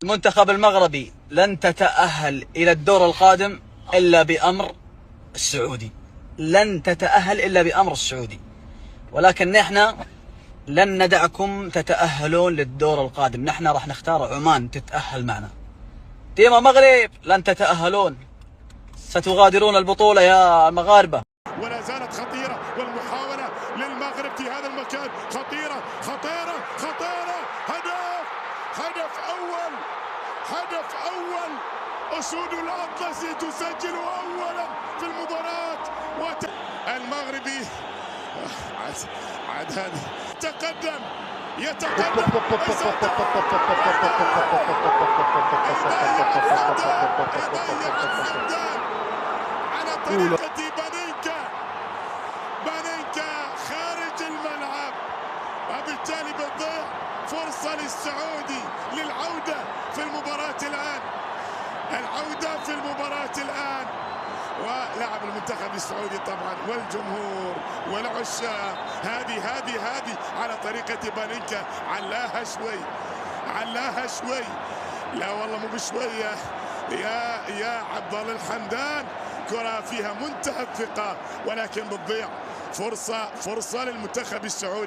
المنتخب المغربي لن تتأهل إلى الدور القادم إلا بأمر السعودي، لن تتأهل إلا بأمر السعودي، ولكن نحن لن ندعكم تتأهلون للدور القادم. نحن راح نختار عمان تتأهل معنا. تيم المغرب لن تتأهلون، ستغادرون البطولة يا مغاربة. ولا زالت خطيرة، والمحاولة للمغرب في هذا المكان خطيرة خطيرة خطيرة. هدف أول، هدف أول. أسود الأطلسي تسجل أولا في المباراة. المغربي عاد هذه تقدم، يتقدم على طريقة بانينكا خارج الملعب، وبالتالي بتضيع فرصة للسعودي للعودة في المباراة الآن، العودة في المباراة الآن. ولاعب المنتخب السعودي طبعا والجمهور والعشاق هذه على طريقة بانينكا، علاها شوي، علاها شوي، لا والله مو بشوية يا عبد الله الحمدان. كرة فيها منتهى الثقة، ولكن بتضيع فرصة للمنتخب السعودي.